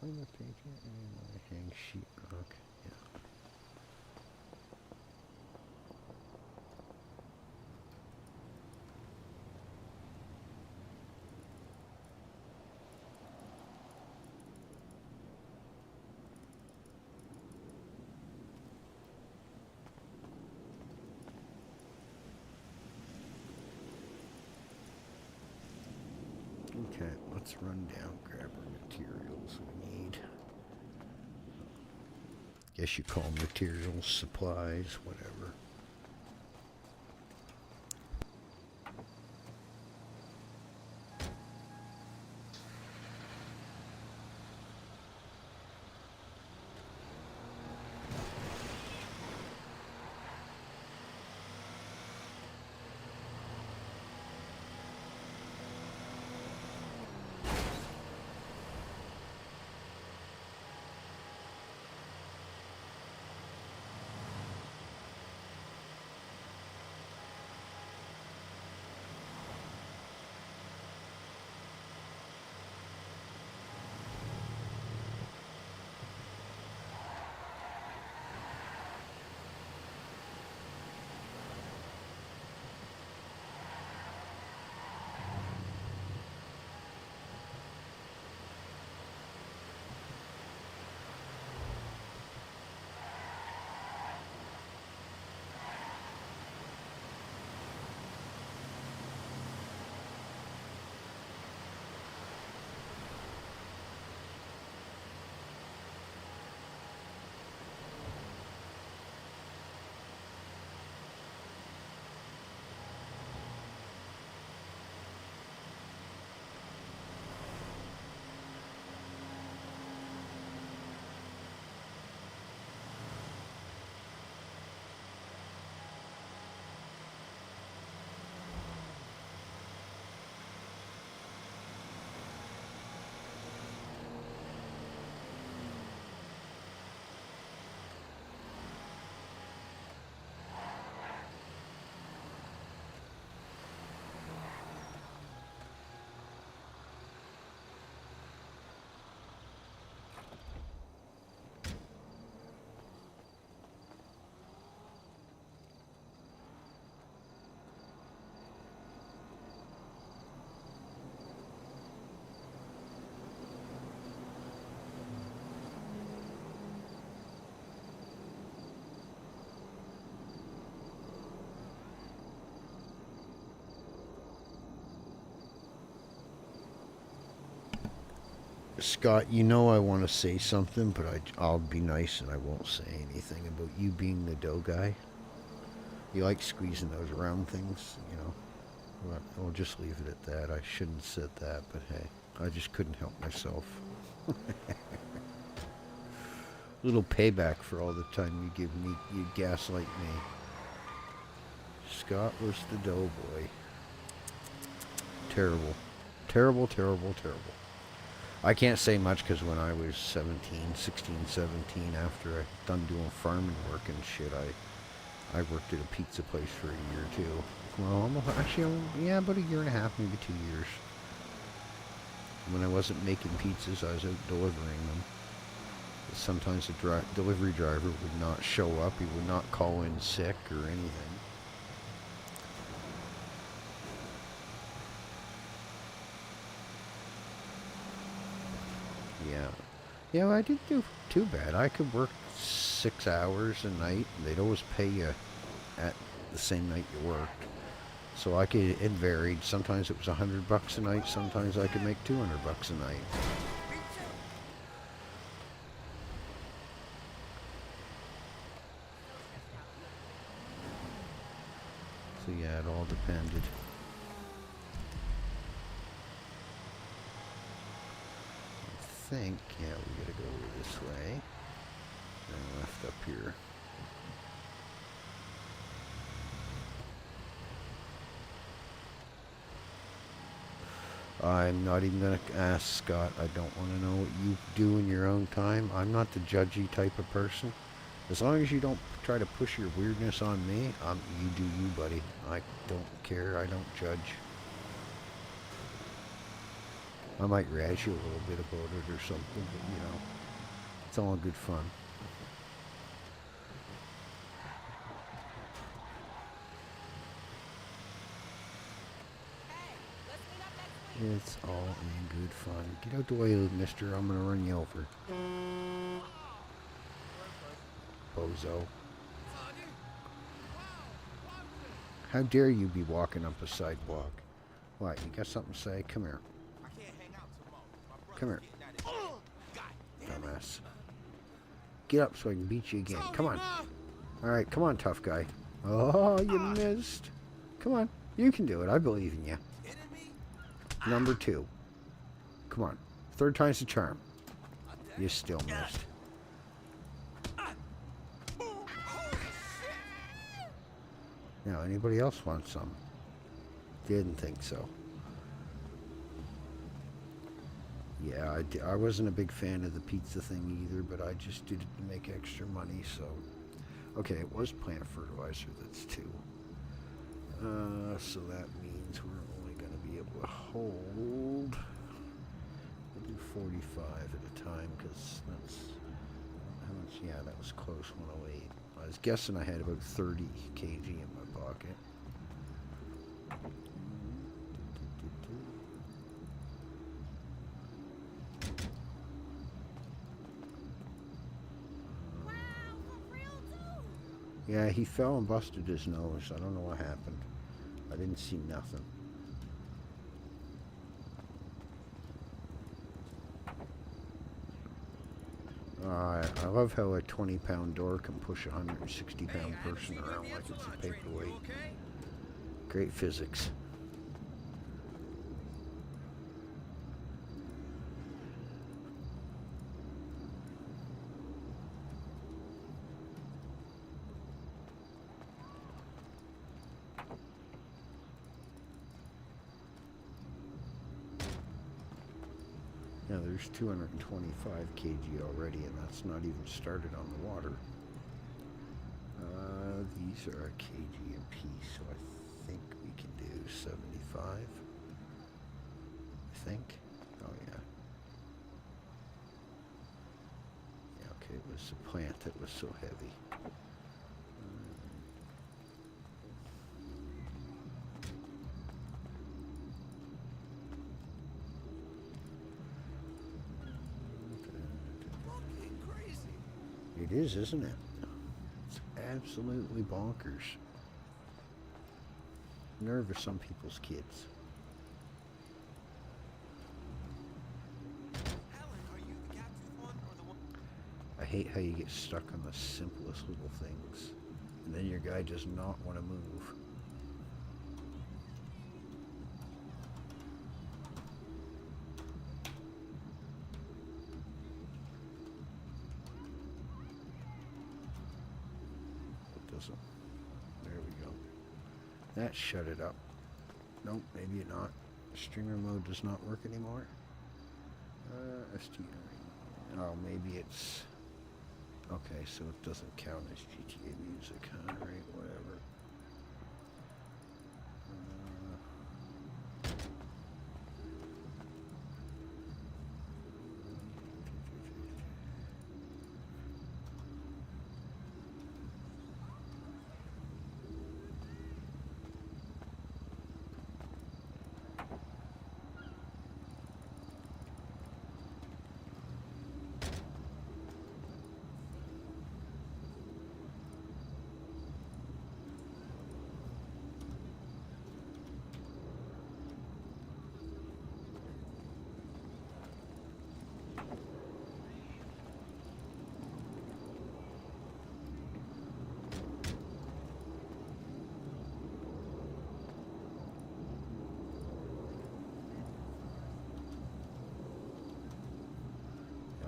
Speaker 1: I'm gonna paint it and my hang sheet rock. Yeah. Okay, let's run down, grab our materials we need. Guess you call them materials, supplies, whatever. Scott, you know I want to say something, but I'll be nice and I won't say anything about you being the dough guy. You like squeezing those round things, you know. Well, I'll just leave it at that. I shouldn't have said that, but hey, I just couldn't help myself. Little payback for all the time you give me, you gaslight me. Scott was the dough boy. Terrible. Terrible, terrible, terrible. I can't say much because when I was 17, 16, 17, after I done doing farming work and shit, I worked at a pizza place for a year or two. Well, yeah, about a year and a half, maybe 2 years. When I wasn't making pizzas, I was out delivering them. Sometimes the delivery driver would not show up. He would not call in sick or anything. Yeah. Yeah, I didn't do too bad. I could work 6 hours a night. They'd always pay you at the same night you worked. So it varied. Sometimes it was $100 a night. Sometimes I could make $200 a night. So yeah, it all depended. I think, yeah, we gotta go this way. And left up here. I'm not even going to ask Scott. I don't want to know what you do in your own time. I'm not the judgy type of person. As long as you don't try to push your weirdness on me, you do you, buddy. I don't care. I don't judge. I might razz you a little bit about it or something, but you know, it's all good fun. It's all in good fun. Get out the way, mister. I'm gonna run you over. Bozo. How dare you be walking up a sidewalk? What, you got something to say? Come here. Come here. Dumbass. Get up so I can beat you again. Come on. Alright, come on, tough guy. Oh, you missed. Come on. You can do it. I believe in you. Number 2. Come on. 3rd time's the charm. You still missed. Now, anybody else want some? Didn't think so. Yeah, I wasn't a big fan of the pizza thing either, but I just did it to make extra money, so... Okay, it was plant fertilizer, that's 2. So that means we're only going to be able to hold... We'll do 45 at a time, because that's... How much? Yeah, that was close, 108. I was guessing I had about 30 kg in my pocket. Yeah, he fell and busted his nose. I don't know what happened. I didn't see nothing. I love how a 20-pound door can push a 160-pound person around like it's a paperweight. Great physics. Now there's 225 kg already, and that's not even started on the water. These are a kg a piece, so I think we can do 75. I think. Oh yeah. Yeah, okay, it was the plant that was so heavy. It is, isn't it? It's absolutely bonkers. Nerve of some people's kids. hate how you get stuck on the simplest little things. And then your guy does not want to move. It doesn't. There we go. That shut it up. Nope, maybe not. Streamer mode does not work anymore. STR. Oh, maybe it's... Okay, so it doesn't count as GTA music, huh? Right, whatever.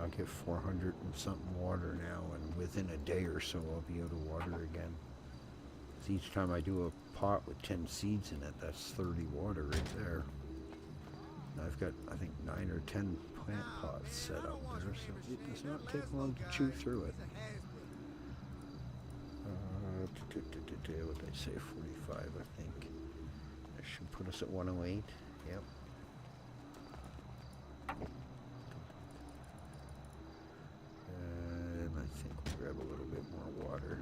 Speaker 1: I'll get 400 and something water now, and within a day or so I'll be out of water again. 'Cause each time I do a pot with 10 seeds in it, that's 30 water right there. And I've got, I think, 9 or 10 plant pots set up there, so it does not take long to chew through it. What did I say? 45, I think. That should put us at 108. Yep. I think we'll grab a little bit more water.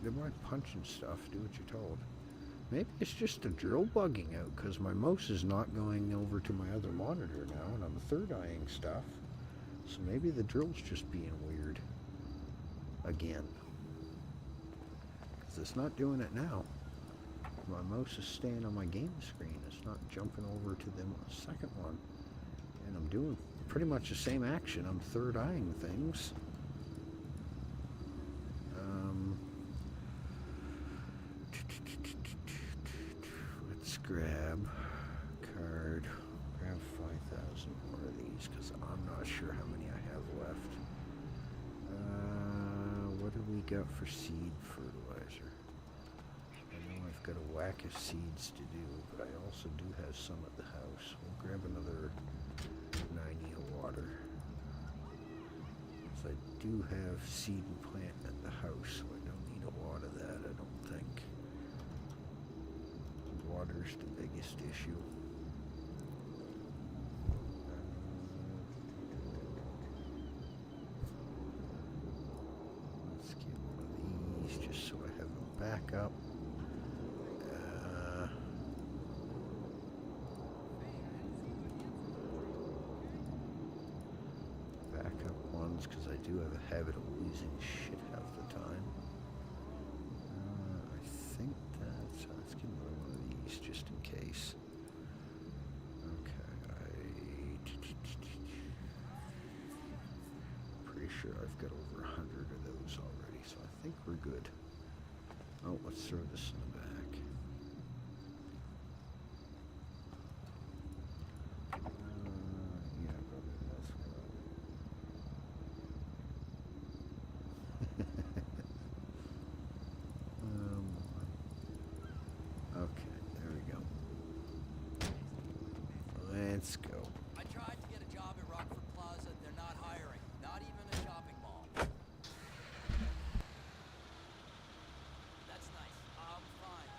Speaker 1: Good morning, punching stuff. Do what you're told. Maybe it's just the drill bugging out, because my mouse is not going over to my other monitor now, and I'm third-eyeing stuff. So maybe the drill's just being weird. Again. Because it's not doing it now. My mouse is staying on my game screen. It's not jumping over to the second one. And I'm doing pretty much the same action. I'm third-eyeing things. Let's grab card. Grab 5,000 more of these because I'm not sure how many I have left. What do we got for seed fertilizer? I know I've got a whack of seeds to do, but I also do have some at the house. We'll grab another 90 of water. So I do have seed and plant at the house, so I don't need a lot of that, I don't think. Water's the biggest issue. Let's get one of these just so I have them back up. Backup ones, because I do have a habit of losing shit half the time. I think that's... let's get another one of these just in case. Okay, pretty sure I've got over 100 of those already, so I think we're good. Oh, let's throw this in the back. Yeah, probably that's okay, there we go. Let's go.
Speaker 3: I tried to get a job at Rockford Plaza. They're not hiring. Not even a shopping mall. That's nice. I'm fine.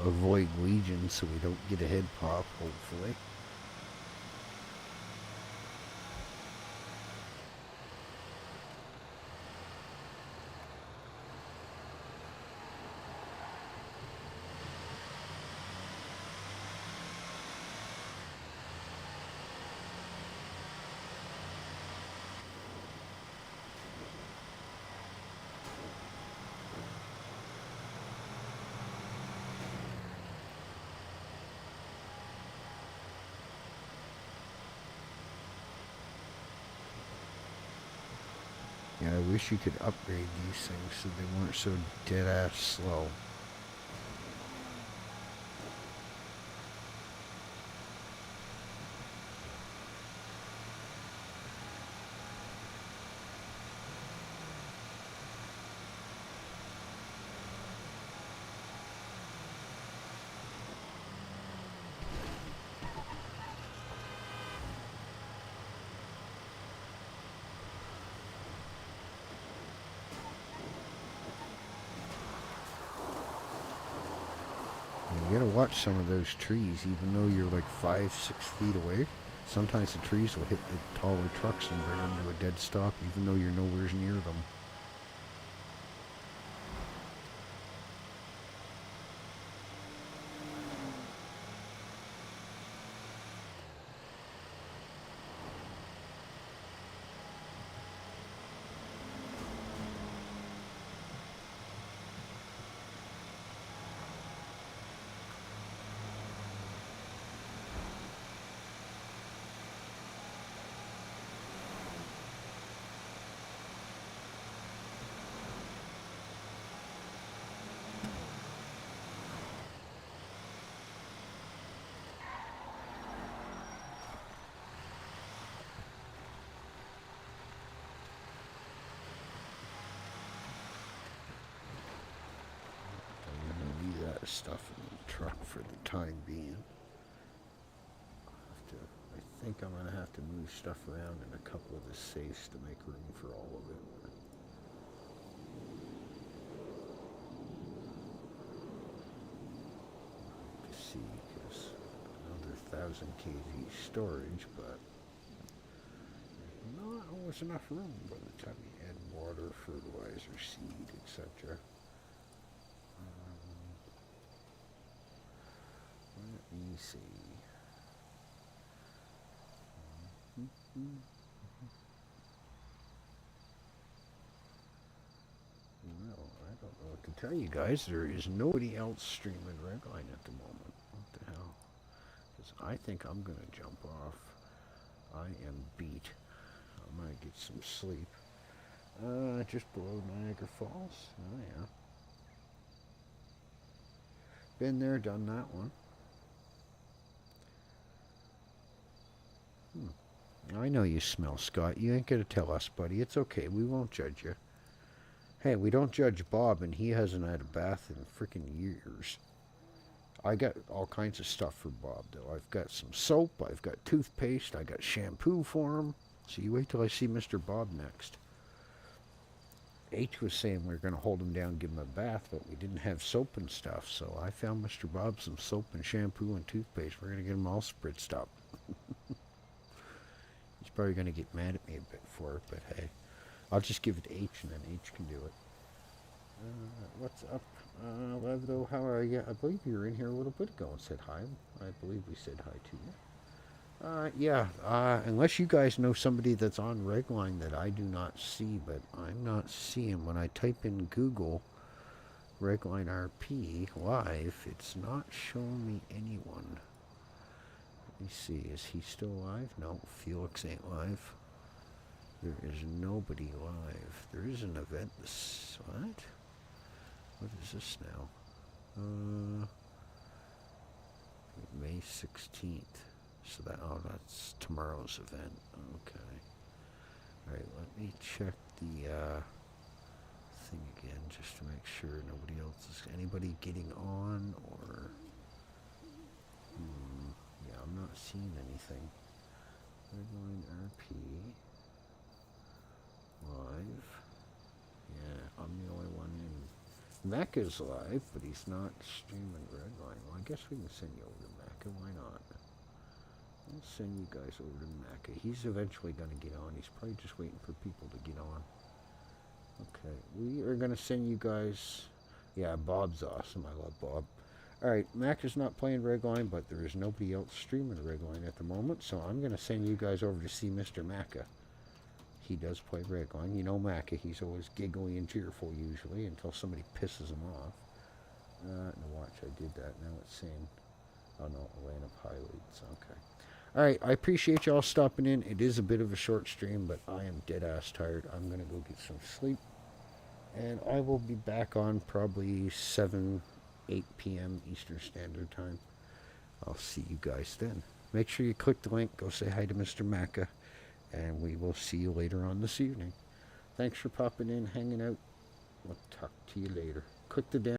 Speaker 1: Avoid Legion so we don't get a head pop, hopefully. Yeah, I wish you could upgrade these things so they weren't so dead-ass slow. You gotta watch some of those trees, even though you're like 5, 6 feet away. Sometimes the trees will hit the taller trucks and bring them to a dead stop, even though you're nowhere near them. Stuff in the truck for the time being. I think I'm gonna have to move stuff around in a couple of the safes to make room for all of it. To see, because another 1,000 kg storage, but not always enough room by the time you add water, fertilizer, seed, etc. Let me see. Well, I don't know what to tell you guys. There is nobody else streaming Redline at the moment. What the hell? Because I think I'm going to jump off. I am beat. I might get some sleep. Just below Niagara Falls. Oh, yeah. Been there, done that one. I know you smell, Scott. You ain't gonna tell us, buddy. It's okay. We won't judge you. Hey, we don't judge Bob, and he hasn't had a bath in freaking years. I got all kinds of stuff for Bob, though. I've got some soap. I've got toothpaste. I got shampoo for him. So you wait till I see Mr. Bob next. H was saying we were going to hold him down and give him a bath, but we didn't have soap and stuff. So I found Mr. Bob some soap and shampoo and toothpaste. We're going to get him all spritzed up. He's probably going to get mad at me a bit for it, but hey, I'll just give it to H and then H can do it. What's up, Levdo? How are you? I believe you were in here a little bit ago and said hi. I believe we said hi to you. Yeah, unless you guys know somebody that's on Redline that I do not see, but I'm not seeing. When I type in Google Redline RP live, it's not showing me anyone. Let me see, is he still live? No, Felix ain't live. There is nobody live. There is an event this... What? What is this now? May 16th. So that's tomorrow's event. Okay. Alright, let me check the thing again just to make sure nobody else is anybody getting on or yeah, I'm not seeing anything. Redline RP live. Yeah, I'm the only one in. Mecca's live, but he's not streaming Redline. Well, I guess we can send you over to Mecca. Why not? We'll send you guys over to Mecca. He's eventually going to get on. He's probably just waiting for people to get on. Okay, we are going to send you guys. Yeah, Bob's awesome. I love Bob. Alright, Mecca's not playing Redline, but there is nobody else streaming Redline at the moment, so I'm going to send you guys over to see Mr. Mecca. He does play Redline. You know Macca, he's always giggly and cheerful usually until somebody pisses him off. No, watch, I did that. Now it's saying, oh no, Atlanta highlights. Okay. Alright, I appreciate y'all stopping in. It is a bit of a short stream, but I am dead ass tired. I'm going to go get some sleep. And I will be back on probably 8 p.m. Eastern Standard Time. I'll see you guys then. Make sure you click the link. Go say hi to Mr. Macca. And we will see you later on this evening. Thanks for popping in, hanging out. We'll talk to you later. Click the damn